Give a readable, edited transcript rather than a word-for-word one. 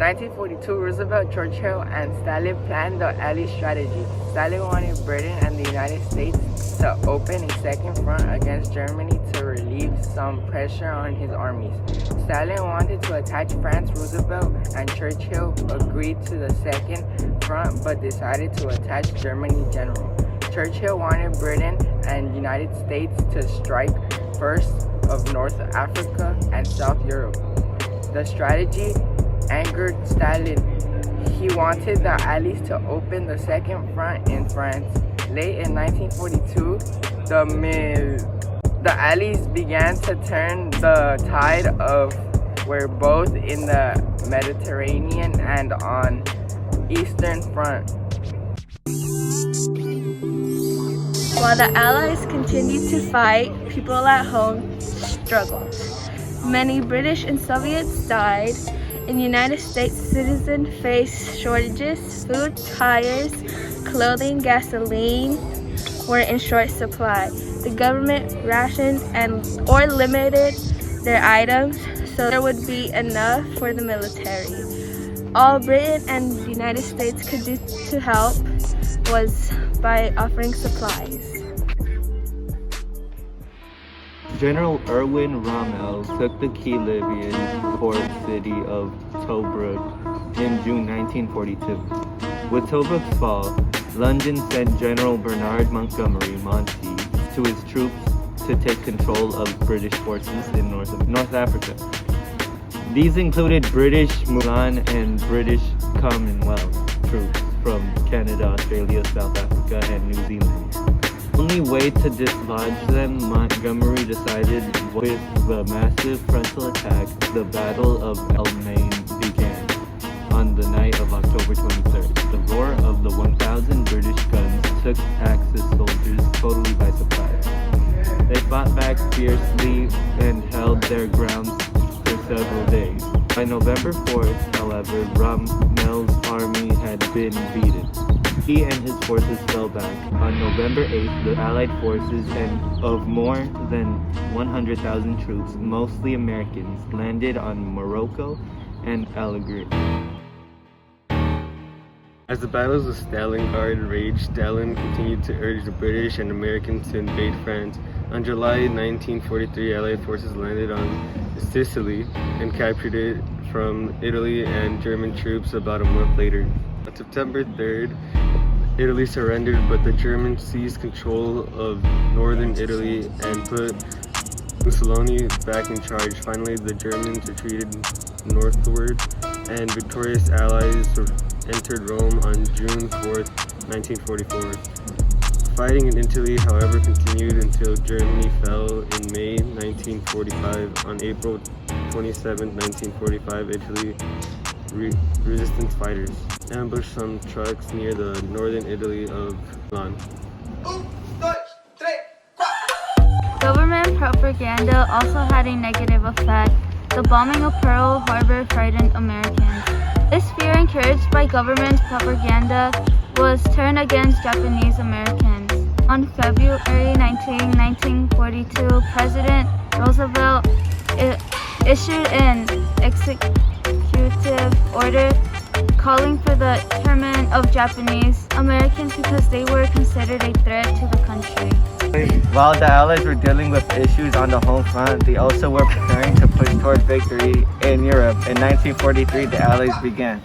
1942, Roosevelt, Churchill, and Stalin planned the Allied strategy. Stalin wanted Britain and the United States to open a second front against Germany to relieve some pressure on his armies. Stalin wanted to attack France. Roosevelt and Churchill agreed to the second front but decided to attack Germany general. Churchill wanted Britain and United States to strike first of North Africa and South Europe. The strategy angered Stalin. He wanted the Allies to open the second front in France. Late in 1942, the Allies began to turn the tide of were both in the Mediterranean and on Eastern Front. While the Allies continued to fight, people at home struggled. Many British and Soviets died. In the United States, citizens faced shortages. Food, tires, clothing, gasoline were in short supply. The government rationed or limited their items so there would be enough for the military. All Britain and the United States could do to help was by offering supplies. General Erwin Rommel took the key Libyan port city of Tobruk in June 1942. With Tobruk's fall, London sent General Bernard Montgomery Monty to his troops to take control of British forces in North Africa. These included British Mulan and British Commonwealth troops from Canada, Australia, South Africa, and New Zealand. The only way to dislodge them, Montgomery decided with the massive frontal attack. The Battle of Alamein began on the night of October 23rd. The roar of the 1,000 British guns took Axis soldiers totally by surprise. They fought back fiercely and held their grounds for several days. By November 4th, however, Rommel's army had been beaten. He and his forces fell back. On November 8th, the Allied forces of more than 100,000 troops, mostly Americans, landed on Morocco and Algeria. As the battles of Stalingrad raged, Stalin continued to urge the British and Americans to invade France. On July 1943, Allied forces landed on Sicily and captured it from Italy and German troops about a month later. On September 3rd, Italy surrendered, but the Germans seized control of northern Italy and put Mussolini back in charge. Finally, the Germans retreated northward, and victorious Allies entered Rome on June 4th, 1944. Fighting in Italy, however, continued until Germany fell in May 1945. On April 27, 1945, Italy resistance fighters ambushed some trucks near the northern Italy of Milan. Government propaganda also had a negative effect. The bombing of Pearl Harbor frightened Americans. This fear, encouraged by government propaganda, was turned against Japanese Americans. On February 19, 1942, President Roosevelt issued an executive order calling for the internment of Japanese Americans because they were considered a threat to the country. While the Allies were dealing with issues on the home front, they also were preparing to push toward victory in Europe. In 1943, the Allies began